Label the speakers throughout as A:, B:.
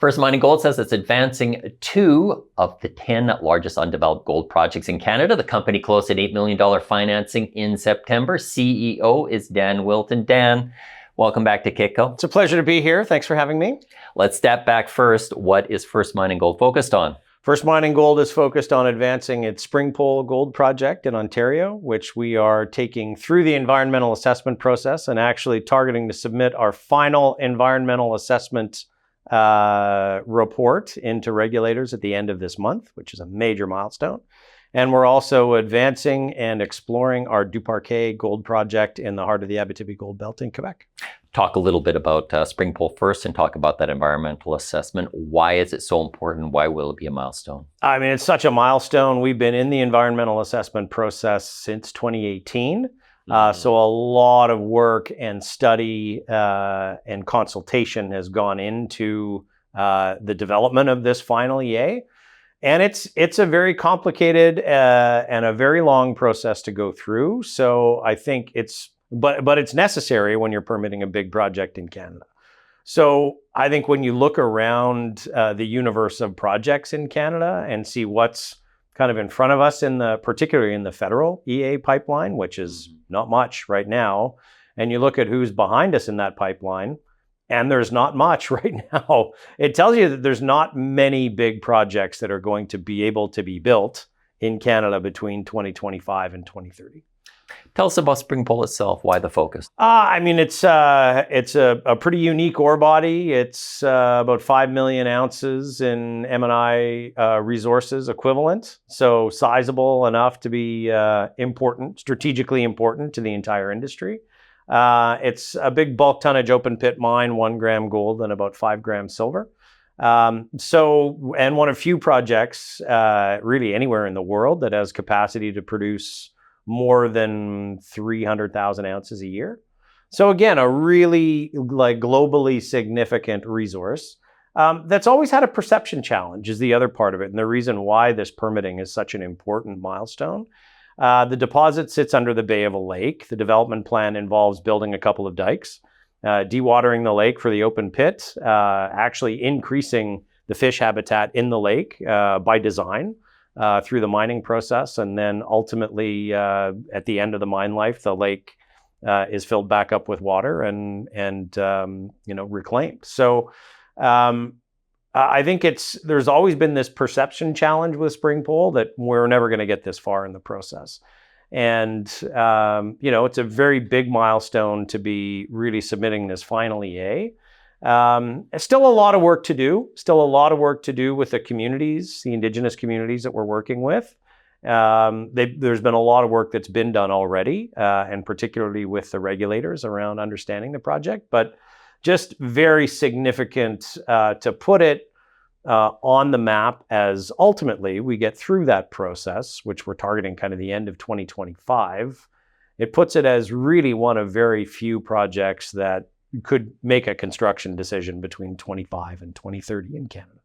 A: First Mining Gold says it's advancing 2 of the 10 largest undeveloped gold projects in Canada. The company closed an $8 million financing in September. CEO is Dan Wilton. Dan, welcome back to Kitco.
B: It's a pleasure to be here. Thanks for having me.
A: Let's step back first. What is First Mining Gold focused on?
B: First Mining Gold is focused on advancing its Springpole gold project in Ontario, which we are taking through the environmental assessment process and actually targeting to submit our final environmental assessment report into regulators at the end of this month, which is a major milestone. And we're also advancing and exploring our Duparquet gold project in the heart of the Abitibi Gold Belt in Quebec.
A: Talk a little bit about Springpole first and talk about that environmental assessment. Why is it so important? Why will it be a milestone?
B: I mean, it's such a milestone. We've been in the environmental assessment process since 2018. So a lot of work and study and consultation has gone into the development of this final EA. And it's a very complicated and a very long process to go through. So I think but it's necessary when you're permitting a big project in Canada. So I think when you look around the universe of projects in Canada and see what's kind of in front of us particularly in the federal EA pipeline, which is not much right now, and you look at who's behind us in that pipeline, and there's not much right now, it tells you that there's not many big projects that are going to be able to be built in Canada between 2025 and 2030.
A: Tell us about Springpole itself. Why the focus?
B: I mean, it's a pretty unique ore body. It's about 5 million ounces in M&I resources equivalent. So sizable enough to be strategically important to the entire industry. It's a big bulk tonnage open pit mine, 1 gram gold and about 5 grams silver. And one of few projects really anywhere in the world that has capacity to produce more than 300,000 ounces a year. So again, a really globally significant resource that's always had a perception challenge is the other part of it. And the reason why this permitting is such an important milestone. The deposit sits under the bay of a lake. The development plan involves building a couple of dikes, dewatering the lake for the open pit, actually increasing the fish habitat in the lake by design. Through the mining process, and then ultimately at the end of the mine life, the lake is filled back up with water and reclaimed. So I think there's always been this perception challenge with Springpole that we're never going to get this far in the process, and it's a very big milestone to be really submitting this final EA. Still a lot of work to do. Still a lot of work to do with the communities, the Indigenous communities that we're working with. There's been a lot of work that's been done already, and particularly with the regulators around understanding the project, but just very significant to put it on the map as ultimately we get through that process, which we're targeting kind of the end of 2025. It puts it as really one of very few projects that could make a construction decision between 25 and 2030 in Canada.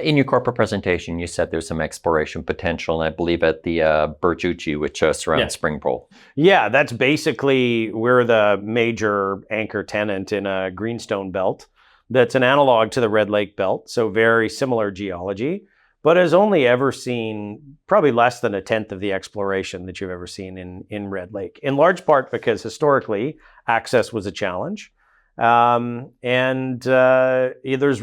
A: In your corporate presentation, you said there's some exploration potential, and I believe at the Birch-Uchi, which surrounds Springpole.
B: Yeah, that's basically, we're the major anchor tenant in a greenstone belt that's an analog to the Red Lake belt, so very similar geology, but has only ever seen probably less than 1/10 of the exploration that you've ever seen in Red Lake, in large part because historically access was a challenge. There's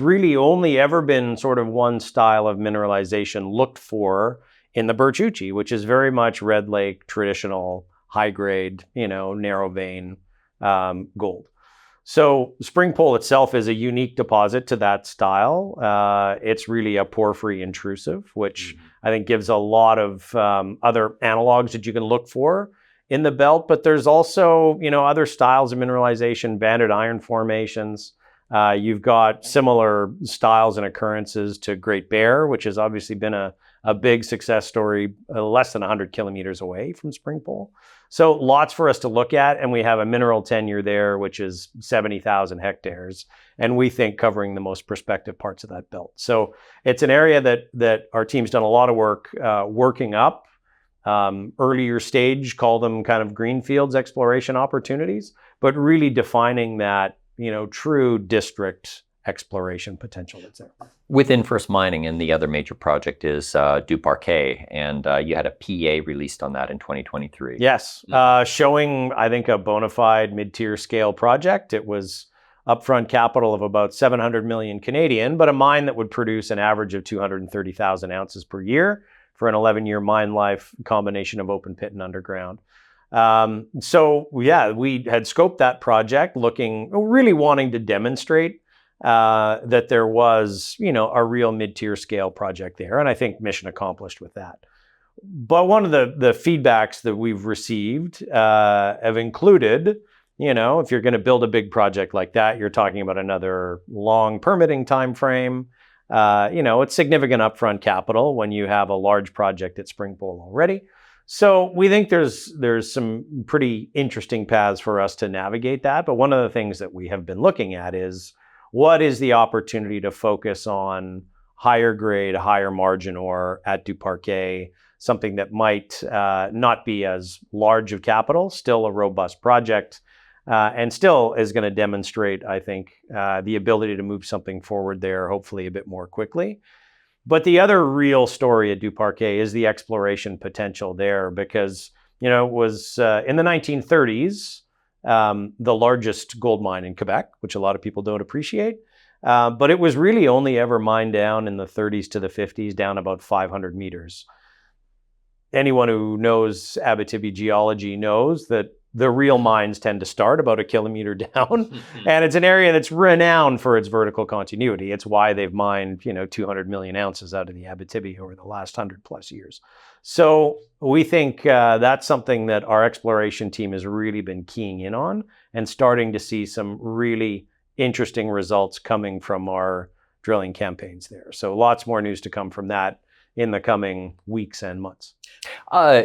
B: really only ever been sort of one style of mineralization looked for in the Birch-Uchi, which is very much Red Lake, traditional, high grade, narrow vein gold. So Springpole itself is a unique deposit to that style. It's really a porphyry intrusive, which I think gives a lot of other analogs that you can look for in the belt, but there's also, other styles of mineralization, banded iron formations. You've got similar styles and occurrences to Great Bear, which has obviously been a big success story, less than 100 kilometers away from Springpole. So lots for us to look at, and we have a mineral tenure there, which is 70,000 hectares, and we think covering the most prospective parts of that belt. So it's an area that our team's done a lot of work working up. Earlier stage, call them kind of greenfields exploration opportunities, but really defining that, true district exploration potential that's there.
A: Within First Mining, and the other major project is Duparquet, and you had a PEA released on that in 2023.
B: Yes, showing, I think, a bona fide mid-tier scale project. It was upfront capital of about 700 million Canadian, but a mine that would produce an average of 230,000 ounces per year for an 11-year mine life, combination of open pit and underground. So yeah, we had scoped that project, really wanting to demonstrate that there was, a real mid-tier scale project there. And I think mission accomplished with that. But one of the feedbacks that we've received have included, if you're going to build a big project like that, you're talking about another long permitting time frame. It's significant upfront capital when you have a large project at Springpole already. So we think there's some pretty interesting paths for us to navigate that. But one of the things that we have been looking at is, what is the opportunity to focus on higher grade, higher margin ore at Duparquet, something that might not be as large of capital, still a robust project, and still is going to demonstrate, I think, the ability to move something forward there, hopefully a bit more quickly. But the other real story at Duparquet is the exploration potential there, because, it was in the 1930s, the largest gold mine in Quebec, which a lot of people don't appreciate. But it was really only ever mined down in the 30s to the 50s, down about 500 meters. Anyone who knows Abitibi geology knows that the real mines tend to start about a kilometer down. And it's an area that's renowned for its vertical continuity. It's why they've mined, 200 million ounces out of the Abitibi over the last 100 plus years. So we think that's something that our exploration team has really been keying in on, and starting to see some really interesting results coming from our drilling campaigns there. So lots more news to come from that in the coming weeks and months.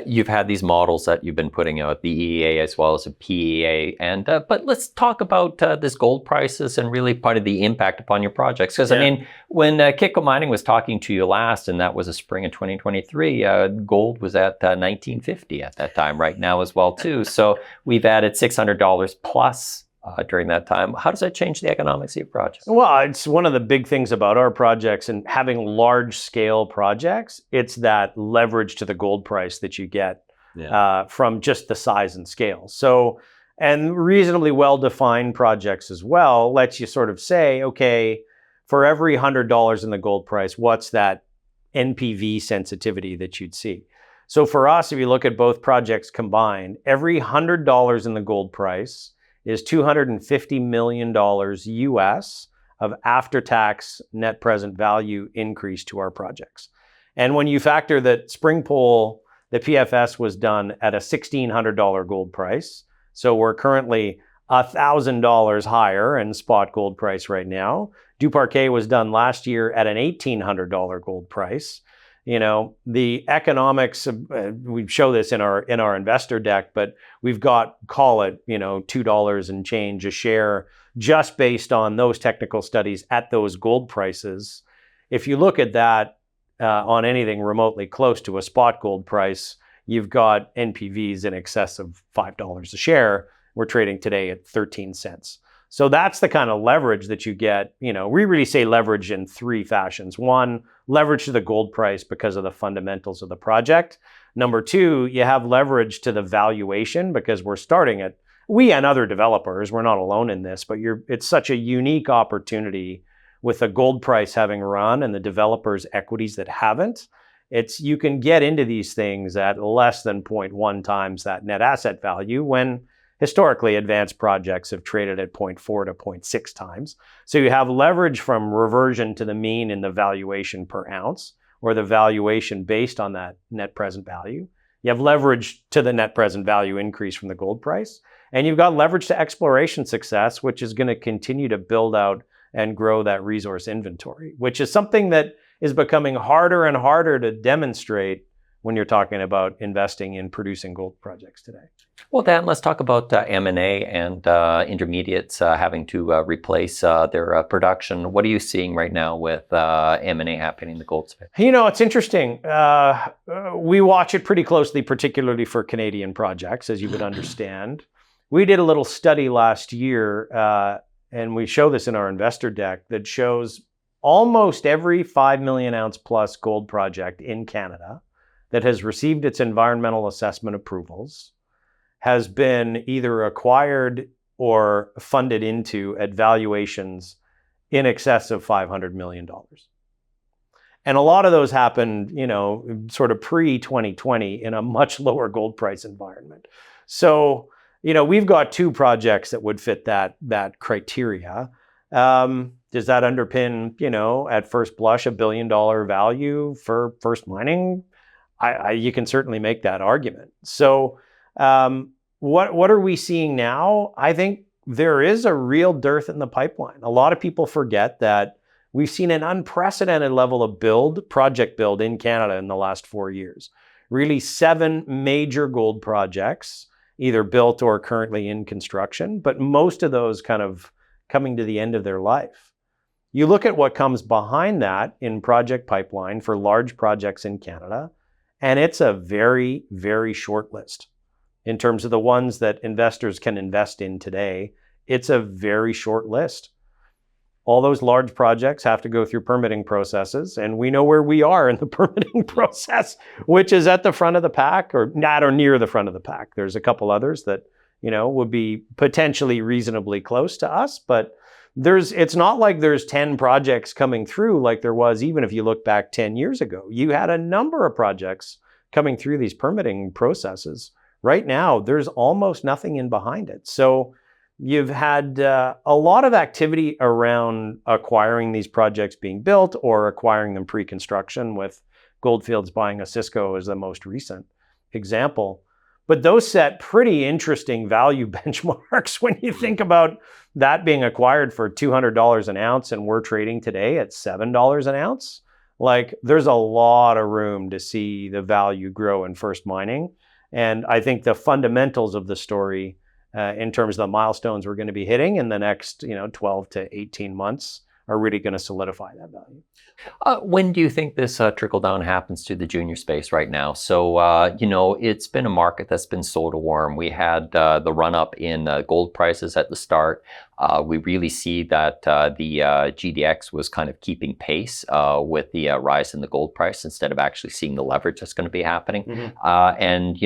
A: You've had these models that you've been putting out, the EA as well as a PEA, but let's talk about this gold prices and really part of the impact upon your projects. Because I mean, when Kitco Mining was talking to you last, and that was the spring of 2023, gold was at 1950 at that time, right now as well too. So we've added $600 plus during that time. How does that change the economics of your project?
B: Well, it's one of the big things about our projects and having large scale projects. It's that leverage to the gold price that you get from just the size and scale. So, and reasonably well-defined projects as well lets you sort of say, okay, for every $100 in the gold price, what's that NPV sensitivity that you'd see? So for us, if you look at both projects combined, every $100 in the gold price is $250 million US of after-tax net present value increase to our projects. And when you factor that Springpole, the PFS was done at a $1,600 gold price, so we're currently $1,000 higher in spot gold price right now. Duparquet was done last year at an $1,800 gold price. The economics, we show this in our investor deck, but we've got, call it, $2 and change a share just based on those technical studies at those gold prices. If you look at that on anything remotely close to a spot gold price, you've got NPVs in excess of $5 a share. We're trading today at 13 cents. So that's the kind of leverage that you get. We really say leverage in three fashions. One, leverage to the gold price because of the fundamentals of the project. Number two, you have leverage to the valuation because we're starting at, we and other developers, we're not alone in this, but it's such a unique opportunity with the gold price having run and the developers' equities that haven't. You can get into these things at less than 0.1 times that net asset value, when historically advanced projects have traded at 0.4 to 0.6 times. So you have leverage from reversion to the mean in the valuation per ounce, or the valuation based on that net present value. You have leverage to the net present value increase from the gold price. And you've got leverage to exploration success, which is going to continue to build out and grow that resource inventory, which is something that is becoming harder and harder to demonstrate when you're talking about investing in producing gold projects today.
A: Well, Dan, let's talk about M&A and intermediates having to replace their production. What are you seeing right now with M&A happening in the gold space?
B: It's interesting. We watch it pretty closely, particularly for Canadian projects, as you would understand. We did a little study last year, and we show this in our investor deck, that shows almost every 5 million ounce plus gold project in Canada that has received its environmental assessment approvals has been either acquired or funded into at valuations in excess of $500 million. And a lot of those happened, sort of pre-2020 in a much lower gold price environment. So, we've got 2 projects that would fit that criteria. Does that underpin, at first blush, $1 billion value for First Mining? You can certainly make that argument. So what are we seeing now? I think there is a real dearth in the pipeline. A lot of people forget that we've seen an unprecedented level of project build in Canada in the last 4 years. Really 7 major gold projects, either built or currently in construction, but most of those kind of coming to the end of their life. You look at what comes behind that in project pipeline for large projects in Canada, and it's a very, very short list. In terms of the ones that investors can invest in today, it's a very short list. All those large projects have to go through permitting processes, and we know where we are in the permitting process, which is at the front of the pack, or not, or near the front of the pack. There's a couple others that, would be potentially reasonably close to us, but it's not like there's 10 projects coming through like there was even if you look back 10 years ago. You had a number of projects coming through these permitting processes. Right now, there's almost nothing in behind it. So you've had a lot of activity around acquiring these projects being built or acquiring them pre-construction, with Goldfields buying a Cisco as the most recent example. But those set pretty interesting value benchmarks when you think about that being acquired for $200 an ounce and we're trading today at $7 an ounce. Like, there's a lot of room to see the value grow in First Mining. And I think the fundamentals of the story in terms of the milestones we're going to be hitting in the next 12 to 18 months are really going to solidify that value.
A: When do you think this trickle down happens to the junior space right now? So, it's been a market that's been sold to warm. We had the run up in gold prices at the start. We really see that the GDX was kind of keeping pace with the rise in the gold price instead of actually seeing the leverage that's going to be happening. Mm-hmm. And,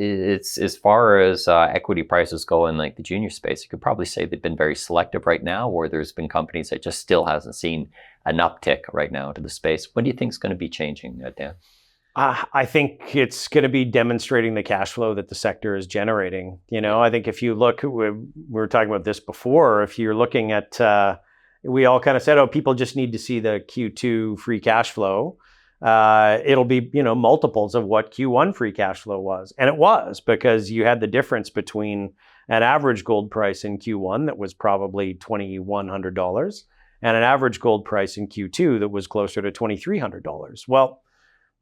A: it's as far as equity prices go in like the junior space, you could probably say they've been very selective right now, where there's been companies that just still hasn't seen an uptick right now to the space. What do you think is going to be changing, Dan?
B: I think it's going to be demonstrating the cash flow that the sector is generating. I think if you look, we were talking about this before, if you're looking at, we all kind of said, people just need to see the Q2 free cash flow. It'll be, multiples of what Q1 free cash flow was. And it was, because you had the difference between an average gold price in Q1 that was probably $2,100 and an average gold price in Q2 that was closer to $2,300. Well,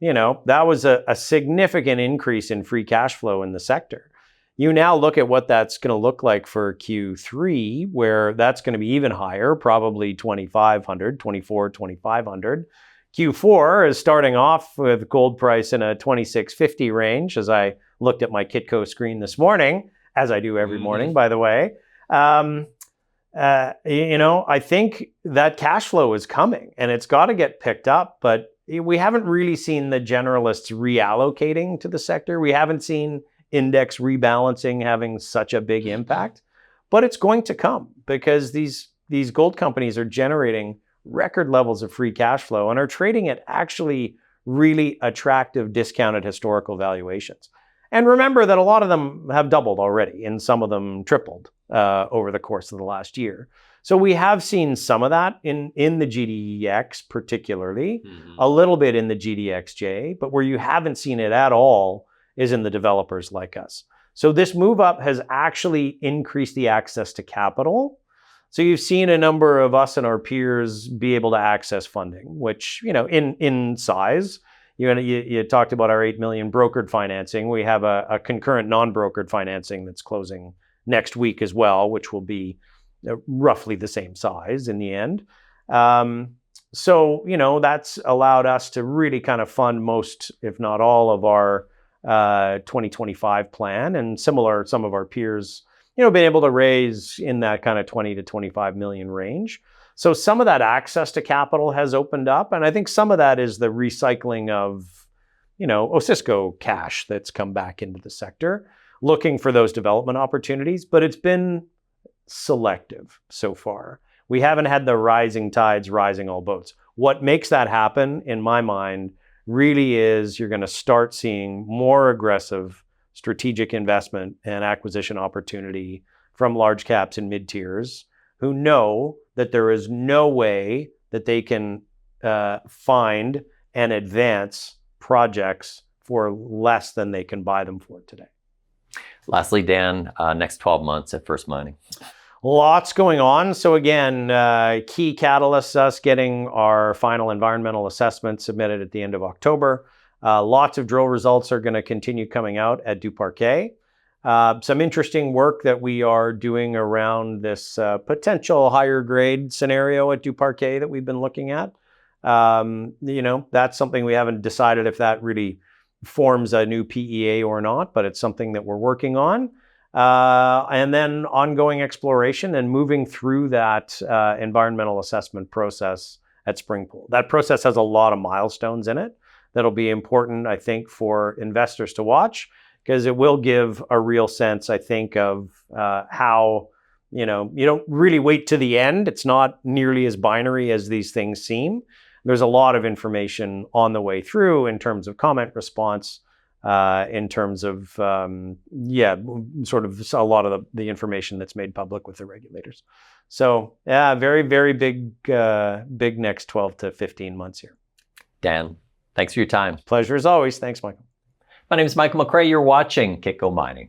B: that was a significant increase in free cash flow in the sector. You now look at what that's going to look like for Q3, where that's going to be even higher, probably $2,500, $2,400, $2,500. Q4 is starting off with gold price in a $2,650 range, as I looked at my Kitco screen this morning, as I do every morning, by the way. I think that cash flow is coming and it's got to get picked up, but we haven't really seen the generalists reallocating to the sector. We haven't seen index rebalancing having such a big impact, but it's going to come because these gold companies are generating record levels of free cash flow and are trading at actually really attractive discounted historical valuations. And remember that a lot of them have doubled already and some of them tripled over the course of the last year. So we have seen some of that in the GDX particularly, a little bit in the GDXJ, but where you haven't seen it at all is in the developers like us. So this move up has actually increased the access to capital. So you've seen a number of us and our peers be able to access funding, which, in size, you talked about our 8 million brokered financing. We have a concurrent non-brokered financing that's closing next week as well, which will be roughly the same size in the end. So, that's allowed us to really kind of fund most, if not all, of our 2025 plan. And similar, some of our peers been able to raise in that kind of 20 to 25 million range. So some of that access to capital has opened up. And I think some of that is the recycling of, Osisko cash that's come back into the sector, looking for those development opportunities. But it's been selective so far. We haven't had the rising tides rising all boats. What makes that happen, in my mind, really is you're going to start seeing more aggressive strategic investment and acquisition opportunity from large caps and mid-tiers who know that there is no way that they can find and advance projects for less than they can buy them for today.
A: Lastly, Dan, next 12 months at First Mining.
B: Lots going on. So again, key catalysts, us getting our final environmental assessment submitted at the end of October. Lots of drill results are going to continue coming out at Duparquet. Some interesting work that we are doing around this potential higher grade scenario at Duparquet that we've been looking at. That's something we haven't decided if that really forms a new PEA or not, but it's something that we're working on. And then ongoing exploration and moving through that environmental assessment process at Springpole. That process has a lot of milestones in it that'll be important, I think, for investors to watch, because it will give a real sense, I think, of how, you don't really wait to the end. It's not nearly as binary as these things seem. There's a lot of information on the way through in terms of comment response, in terms of, sort of a lot of the information that's made public with the regulators. So, yeah, very, very big next 12 to 15 months here.
A: Dan, thanks for your time.
B: Pleasure as always. Thanks, Michael.
A: My name is Michael McRae. You're watching Kitco Mining.